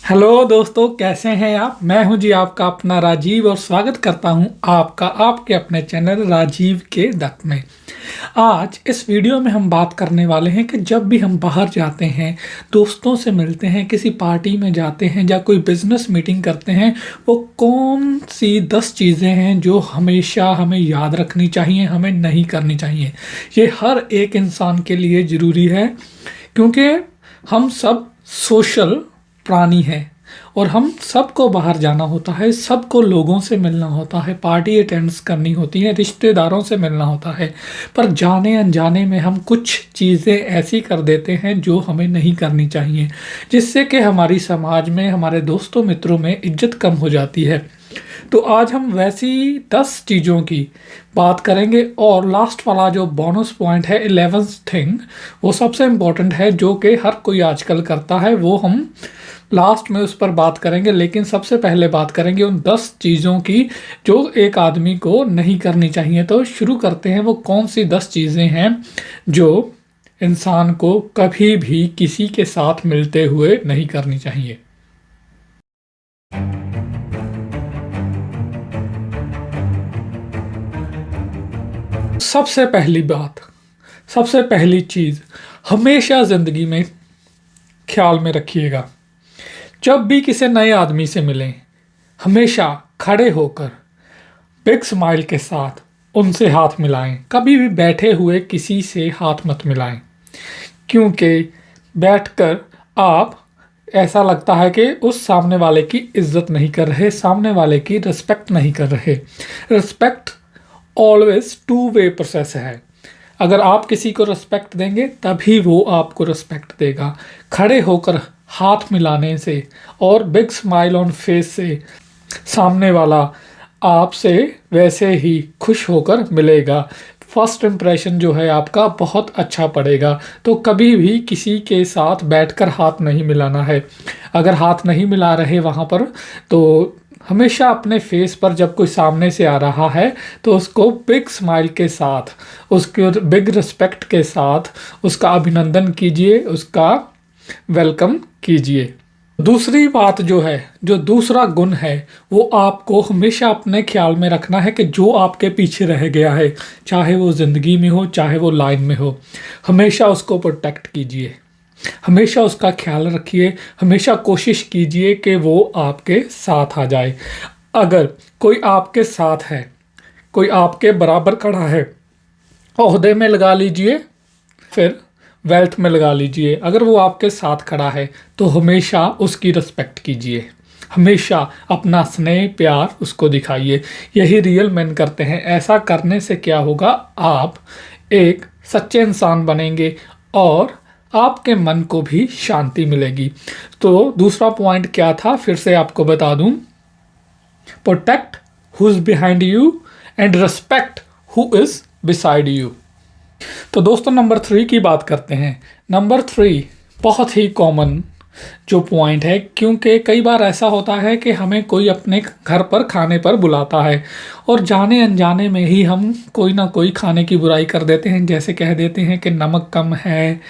Hello दोस्तों, कैसे हैं आप। मैं हूं जी आपका अपना राजीव और स्वागत करता हूं आपका आपके अपने चैनल राजीव के दत्त में। आज इस वीडियो में हम बात करने वाले हैं कि जब भी हम बाहर जाते हैं, दोस्तों से मिलते हैं, किसी पार्टी में जाते हैं या कोई बिजनेस मीटिंग करते हैं, वो कौन सी 10 चीज़ें हैं जो हमेशा हमें याद रखनी चाहिए, हमें नहीं करनी चाहिए। ये हर एक इंसान के लिए ज़रूरी है क्योंकि हम सब सोशल प्राणी है और हम सबको बाहर जाना होता है, सबको लोगों से मिलना होता है, पार्टी अटेंड्स करनी होती है, रिश्तेदारों से मिलना होता है। पर जाने अनजाने में हम कुछ चीज़ें ऐसी कर देते हैं जो हमें नहीं करनी चाहिए, जिससे कि हमारी समाज में, हमारे दोस्तों मित्रों में इज्जत कम हो जाती है। तो आज हम वैसी 10 चीज़ों की बात करेंगे और लास्ट वाला जो बोनस पॉइंट है 11th थिंग, वो सबसे इम्पोर्टेंट है जो कि हर कोई आजकल करता है, वो हम लास्ट में उस पर बात करेंगे। लेकिन सबसे पहले बात करेंगे उन 10 चीज़ों की जो एक आदमी को नहीं करनी चाहिए। तो शुरू करते हैं, वो कौन सी 10 चीज़ें हैं जो इंसान को कभी भी किसी के साथ मिलते हुए नहीं करनी चाहिए। सबसे पहली बात, सबसे पहली चीज़, हमेशा ज़िंदगी में ख्याल में रखिएगा, जब भी किसी नए आदमी से मिलें, हमेशा खड़े होकर बिग स्माइल के साथ उनसे हाथ मिलाएं। कभी भी बैठे हुए किसी से हाथ मत मिलाएं, क्योंकि बैठकर आप ऐसा लगता है कि उस सामने वाले की इज्जत नहीं कर रहे, सामने वाले की रिस्पेक्ट नहीं कर रहे। Respect always two way process है। अगर आप किसी को रिस्पेक्ट देंगे तभी वो आपको रिस्पेक्ट देगा। खड़े होकर हाथ मिलाने से और बिग स्माइल ऑन फेस से सामने वाला आपसे वैसे ही खुश होकर मिलेगा। फर्स्ट इम्प्रेशन जो है आपका बहुत अच्छा पड़ेगा। तो कभी भी किसी के साथ बैठकर हाथ नहीं मिलाना है। अगर हाथ नहीं मिला रहे वहाँ पर, तो हमेशा अपने फेस पर जब कोई सामने से आ रहा है तो उसको बिग स्माइल के साथ, उसके बिग रिस्पेक्ट के साथ उसका अभिनंदन कीजिए, उसका वेलकम कीजिए। दूसरी बात जो है, जो दूसरा गुण है, वो आपको हमेशा अपने ख्याल में रखना है कि जो आपके पीछे रह गया है, चाहे वो ज़िंदगी में हो, चाहे वो लाइन में हो, हमेशा उसको प्रोटेक्ट कीजिए, हमेशा उसका ख्याल रखिए, हमेशा कोशिश कीजिए कि वो आपके साथ आ जाए। अगर कोई आपके साथ है, कोई आपके बराबर खड़ा है, ओहदे में लगा लीजिए, फिर वेल्थ में लगा लीजिए, अगर वो आपके साथ खड़ा है तो हमेशा उसकी रिस्पेक्ट कीजिए, हमेशा अपना स्नेह प्यार उसको दिखाइए। यही रियल मैन करते हैं। ऐसा करने से क्या होगा, आप एक सच्चे इंसान बनेंगे और आपके मन को भी शांति मिलेगी। तो दूसरा पॉइंट क्या था, फिर से आपको बता दूं, protect who is behind you and respect who is beside you. तो दोस्तों, नंबर 3 की बात करते हैं। नंबर 3 बहुत ही कॉमन जो पॉइंट है, क्योंकि कई बार ऐसा होता है कि हमें कोई अपने घर पर खाने पर बुलाता है और जाने अनजाने में ही हम कोई ना कोई खाने की बुराई कर देते हैं। जैसे कह देते हैं कि नमक कम है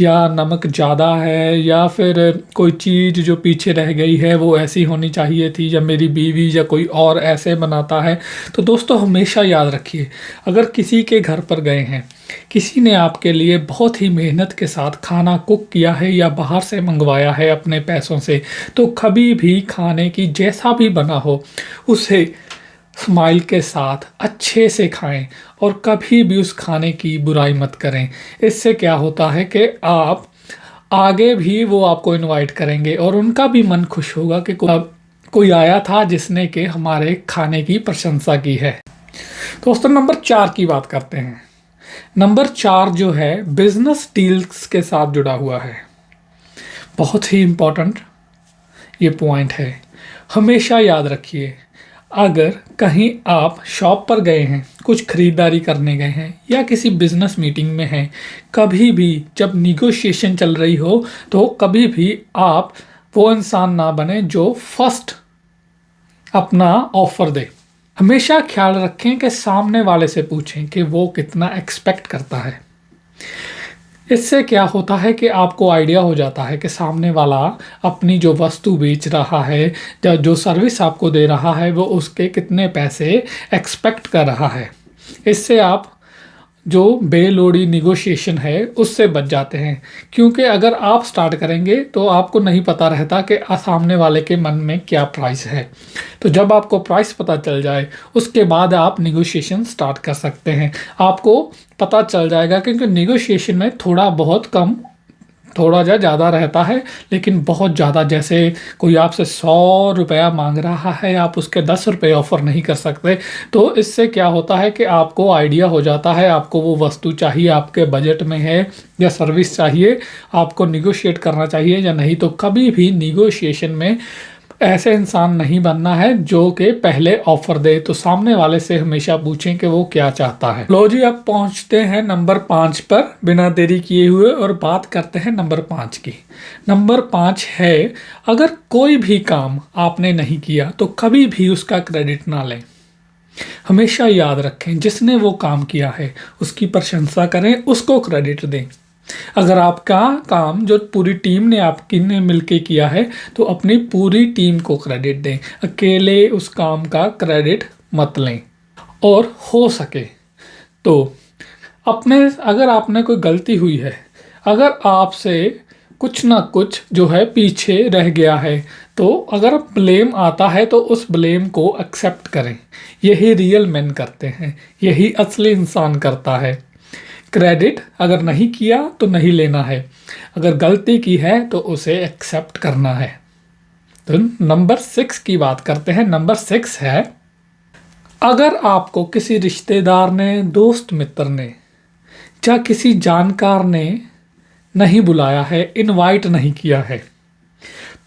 या नमक ज़्यादा है, या फिर कोई चीज़ जो पीछे रह गई है वो ऐसी होनी चाहिए थी, या मेरी बीवी या कोई और ऐसे बनाता है। तो दोस्तों, हमेशा याद रखिए, अगर किसी के घर पर गए हैं, किसी ने आपके लिए बहुत ही मेहनत के साथ खाना कुक किया है या बाहर से मंगवाया है अपने पैसों से, तो कभी भी खाने की जैसा भी बना हो उसे स्माइल के साथ अच्छे से खाएं और कभी भी उस खाने की बुराई मत करें। इससे क्या होता है कि आप आगे भी वो आपको इनवाइट करेंगे और उनका भी मन खुश होगा कि कोई आया था जिसने कि हमारे खाने की प्रशंसा की है। दोस्तों, नंबर 4 की बात करते हैं। नंबर 4 जो है बिजनेस डील्स के साथ जुड़ा हुआ है। बहुत ही इम्पोर्टेंट ये पॉइंट है। हमेशा याद रखिए, अगर कहीं आप शॉप पर गए हैं, कुछ खरीदारी करने गए हैं या किसी बिजनेस मीटिंग में हैं, कभी भी जब निगोशिएशन चल रही हो तो कभी भी आप वो इंसान ना बने जो फर्स्ट अपना ऑफर दे। हमेशा ख्याल रखें कि सामने वाले से पूछें कि वो कितना एक्सपेक्ट करता है। इससे क्या होता है कि आपको आइडिया हो जाता है कि सामने वाला अपनी जो वस्तु बेच रहा है या जो सर्विस आपको दे रहा है वो उसके कितने पैसे एक्सपेक्ट कर रहा है। इससे आप जो बेलोड़ी निगोशिएशन है उससे बच जाते हैं, क्योंकि अगर आप स्टार्ट करेंगे तो आपको नहीं पता रहता कि सामने वाले के मन में क्या प्राइस है। तो जब आपको प्राइस पता चल जाए उसके बाद आप निगोशिएशन स्टार्ट कर सकते हैं। आपको पता चल जाएगा क्योंकि निगोशिएशन में थोड़ा बहुत कम थोड़ा ज़्यादा रहता है, लेकिन बहुत ज़्यादा जैसे कोई आपसे 100 रुपया मांग रहा है आप उसके 10 रुपये ऑफ़र नहीं कर सकते। तो इससे क्या होता है कि आपको आइडिया हो जाता है आपको वो वस्तु चाहिए, आपके बजट में है या सर्विस चाहिए, आपको निगोशिएट करना चाहिए या नहीं। तो कभी भी निगोशिएशन में ऐसे इंसान नहीं बनना है जो कि पहले ऑफर दे। तो सामने वाले से हमेशा पूछें कि वो क्या चाहता है। लो जी, अब पहुंचते हैं नंबर 5 पर बिना देरी किए हुए और बात करते हैं नंबर 5 की। नंबर 5 है, अगर कोई भी काम आपने नहीं किया तो कभी भी उसका क्रेडिट ना लें। हमेशा याद रखें जिसने वो काम किया है उसकी प्रशंसा करें, उसको क्रेडिट दें। अगर आपका काम जो पूरी टीम ने आपकी ने मिलके किया है तो अपनी पूरी टीम को क्रेडिट दें, अकेले उस काम का क्रेडिट मत लें। और हो सके तो अपने अगर आपने कोई गलती हुई है, अगर आपसे कुछ ना कुछ जो है पीछे रह गया है, तो अगर ब्लेम आता है तो उस ब्लेम को एक्सेप्ट करें। यही रियल मैन करते हैं, यही असली इंसान करता है। क्रेडिट अगर नहीं किया तो नहीं लेना है, अगर गलती की है तो उसे एक्सेप्ट करना है। तो नंबर 6 की बात करते हैं। नंबर 6 है, अगर आपको किसी रिश्तेदार ने, दोस्त मित्र ने या किसी जानकार ने नहीं बुलाया है, इनवाइट नहीं किया है,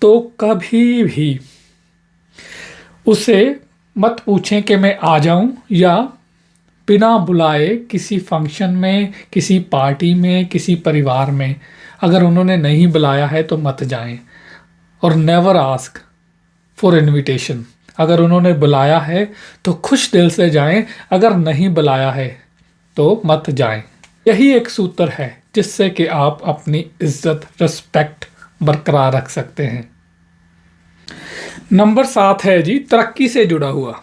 तो कभी भी उसे मत पूछें कि मैं आ जाऊं, या बिना बुलाए किसी फंक्शन में, किसी पार्टी में, किसी परिवार में अगर उन्होंने नहीं बुलाया है तो मत जाएं। और नेवर आस्क फॉर इनविटेशन। अगर उन्होंने बुलाया है तो खुश दिल से जाएं, अगर नहीं बुलाया है तो मत जाएं। यही एक सूत्र है जिससे कि आप अपनी इज्जत, रिस्पेक्ट बरकरार रख सकते हैं। नंबर 7 है जी, तरक्की से जुड़ा हुआ।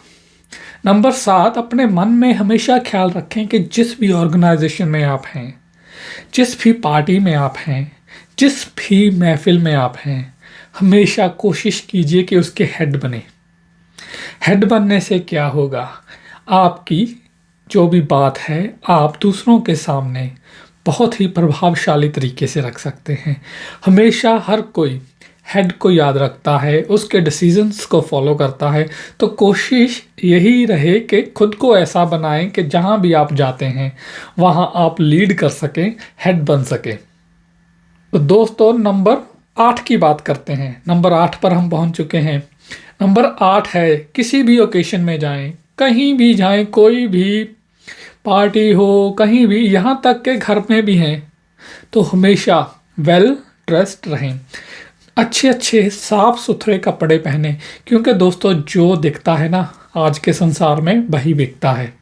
नंबर 7, अपने मन में हमेशा ख्याल रखें कि जिस भी ऑर्गेनाइजेशन में आप हैं, जिस भी पार्टी में आप हैं, जिस भी महफिल में आप हैं, हमेशा कोशिश कीजिए कि उसके हेड बने। हेड बनने से क्या होगा, आपकी जो भी बात है आप दूसरों के सामने बहुत ही प्रभावशाली तरीके से रख सकते हैं। हमेशा हर कोई हेड को याद रखता है, उसके डिसीजंस को फॉलो करता है। तो कोशिश यही रहे कि खुद को ऐसा बनाएं कि जहां भी आप जाते हैं वहां आप लीड कर सकें, हेड बन सकें। तो दोस्तों, नंबर 8 की बात करते हैं। नंबर 8 पर हम पहुंच चुके हैं। नंबर 8 है, किसी भी ओकेशन में जाएं, कहीं भी जाएं, कोई भी पार्टी हो, कहीं भी, यहाँ तक के घर में भी हैं, तो हमेशा वेल ड्रेस्ड रहें, अच्छे अच्छे साफ सुथरे कपड़े पहने। क्योंकि दोस्तों, जो दिखता है ना आज के संसार में वही बिकता है।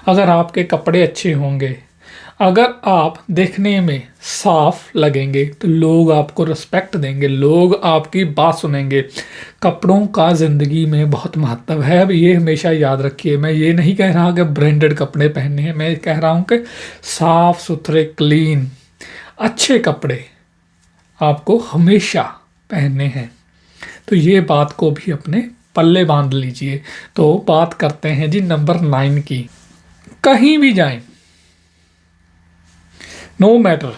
अगर आपके कपड़े अच्छे होंगे, अगर आप देखने में साफ लगेंगे तो लोग आपको रिस्पेक्ट देंगे, लोग आपकी बात सुनेंगे। कपड़ों का ज़िंदगी में बहुत महत्व है। अब ये हमेशा याद रखिए, मैं ये नहीं कह रहा कि ब्रांडेड कपड़े पहनने हैं, मैं कह रहा हूँ कि साफ सुथरे, क्लीन, अच्छे कपड़े आपको हमेशा पहनने हैं। तो ये बात को भी अपने पल्ले बांध लीजिए। तो बात करते हैं जी नंबर 9 की। कहीं भी जाएं, नो मैटर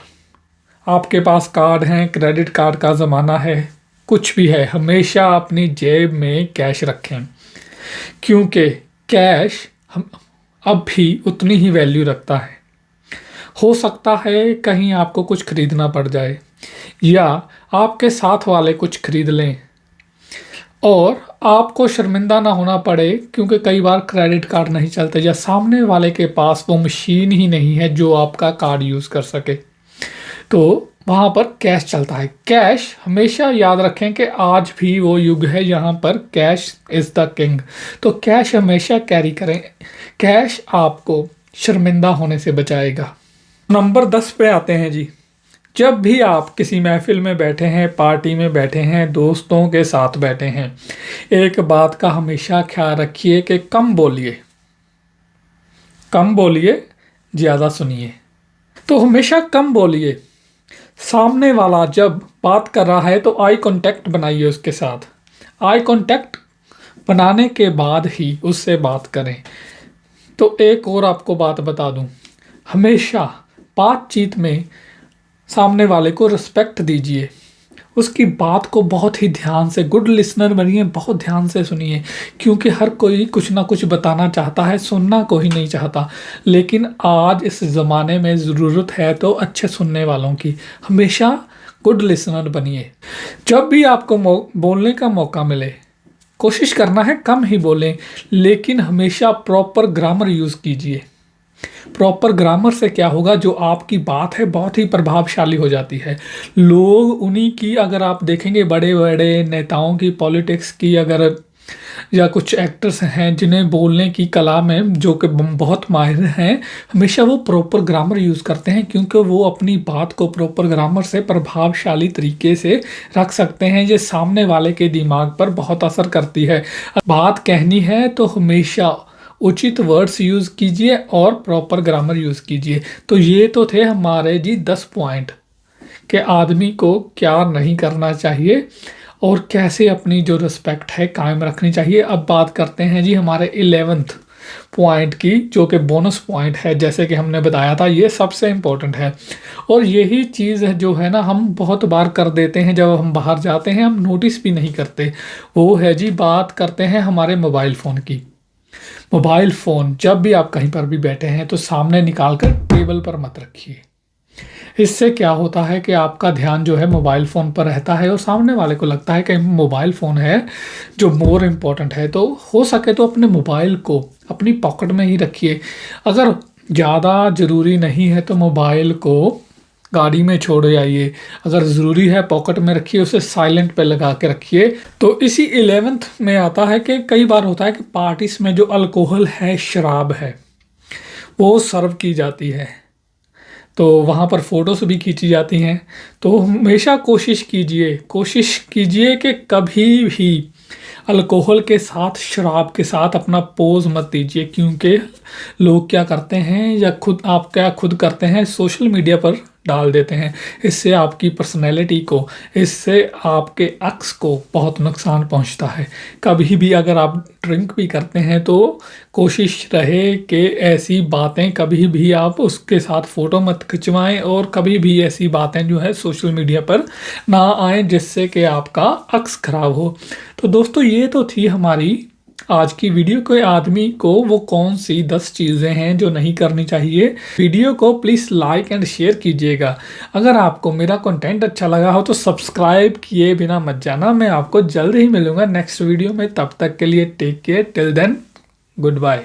आपके पास कार्ड हैं, क्रेडिट कार्ड का ज़माना है, कुछ भी है, हमेशा अपनी जेब में कैश रखें। क्योंकि कैश हम अब भी उतनी ही वैल्यू रखता है। हो सकता है कहीं आपको कुछ खरीदना पड़ जाए या आपके साथ वाले कुछ खरीद लें और आपको शर्मिंदा ना होना पड़े, क्योंकि कई बार क्रेडिट कार्ड नहीं चलते या सामने वाले के पास वो मशीन ही नहीं है जो आपका कार्ड यूज़ कर सके, तो वहाँ पर कैश चलता है। कैश हमेशा याद रखें कि आज भी वो युग है यहाँ पर कैश इज़ द किंग। तो कैश हमेशा कैरी करें, कैश आपको शर्मिंदा होने से बचाएगा। नंबर 10 पे आते हैं जी। जब भी आप किसी महफिल में बैठे हैं, पार्टी में बैठे हैं, दोस्तों के साथ बैठे हैं, एक बात का हमेशा ख्याल रखिए कि कम बोलिए, कम बोलिए, ज़्यादा सुनिए। तो हमेशा कम बोलिए। सामने वाला जब बात कर रहा है तो आई कांटेक्ट बनाइए उसके साथ। आई कांटेक्ट बनाने के बाद ही उससे बात करें। तो एक और आपको बात बता दूं, हमेशा बातचीत में सामने वाले को रिस्पेक्ट दीजिए, उसकी बात को बहुत ही ध्यान से, गुड लिसनर बनिए, बहुत ध्यान से सुनिए, क्योंकि हर कोई कुछ ना कुछ बताना चाहता है, सुनना कोई नहीं चाहता। लेकिन आज इस ज़माने में ज़रूरत है तो अच्छे सुनने वालों की। हमेशा गुड लिसनर बनिए। जब भी आपको बोलने का मौका मिले, कोशिश करना है कम ही बोलें, लेकिन हमेशा प्रॉपर ग्रामर यूज़ कीजिए। प्रॉपर ग्रामर से क्या होगा, जो आपकी बात है बहुत ही प्रभावशाली हो जाती है। लोग उन्हीं की, अगर आप देखेंगे बड़े बड़े नेताओं की, पॉलिटिक्स की, अगर या कुछ एक्टर्स हैं जिन्हें बोलने की कला में जो कि बहुत माहिर हैं, हमेशा वो प्रॉपर ग्रामर यूज़ करते हैं, क्योंकि वो अपनी बात को प्रॉपर ग्रामर से प्रभावशाली तरीके से रख सकते हैं। ये सामने वाले के दिमाग पर बहुत असर करती है। बात कहनी है तो हमेशा उचित वर्ड्स यूज़ कीजिए और प्रॉपर ग्रामर यूज़ कीजिए। तो ये तो थे हमारे जी 10 पॉइंट कि आदमी को क्या नहीं करना चाहिए और कैसे अपनी जो रिस्पेक्ट है कायम रखनी चाहिए। अब बात करते हैं जी हमारे 11th पॉइंट की, जो कि बोनस पॉइंट है। जैसे कि हमने बताया था, ये सबसे इम्पोर्टेंट है और यही चीज़ है जो है ना हम बहुत बार कर देते हैं, जब हम बाहर जाते हैं हम नोटिस भी नहीं करते। वो है जी, बात करते हैं हमारे मोबाइल फ़ोन की। मोबाइल फ़ोन जब भी आप कहीं पर भी बैठे हैं तो सामने निकाल कर टेबल पर मत रखिए। इससे क्या होता है कि आपका ध्यान जो है मोबाइल फ़ोन पर रहता है और सामने वाले को लगता है कि मोबाइल फ़ोन है जो मोर इम्पोर्टेंट है। तो हो सके तो अपने मोबाइल को अपनी पॉकेट में ही रखिए। अगर ज़्यादा ज़रूरी नहीं है तो मोबाइल को गाड़ी में छोड़ आइए, अगर ज़रूरी है पॉकेट में रखिए, उसे साइलेंट पे लगा के रखिए। तो इसी 11th में आता है कि कई बार होता है कि पार्टीज में जो अल्कोहल है, शराब है, वो सर्व की जाती है, तो वहाँ पर फ़ोटोज़ भी खींची जाती हैं। तो हमेशा कोशिश कीजिए कि कभी भी अल्कोहल के साथ, शराब के साथ अपना पोज़ मत दीजिए, क्योंकि लोग क्या करते हैं या खुद करते हैं, सोशल मीडिया पर डाल देते हैं। इससे आपकी पर्सनैलिटी को, इससे आपके एक्स को बहुत नुकसान पहुंचता है। कभी भी अगर आप ड्रिंक भी करते हैं तो कोशिश रहे कि ऐसी बातें कभी भी आप उसके साथ फ़ोटो मत खिंचवाएं और कभी भी ऐसी बातें जो है सोशल मीडिया पर ना आएँ जिससे कि आपका एक्स ख़राब हो। तो दोस्तों, ये तो थी हमारी आज की वीडियो। कोई आदमी को वो कौन सी 10 चीज़ें हैं जो नहीं करनी चाहिए। वीडियो को प्लीज़ लाइक एंड शेयर कीजिएगा। अगर आपको मेरा कंटेंट अच्छा लगा हो तो सब्सक्राइब किए बिना मत जाना। मैं आपको जल्द ही मिलूँगा नेक्स्ट वीडियो में। तब तक के लिए take care, till then good bye.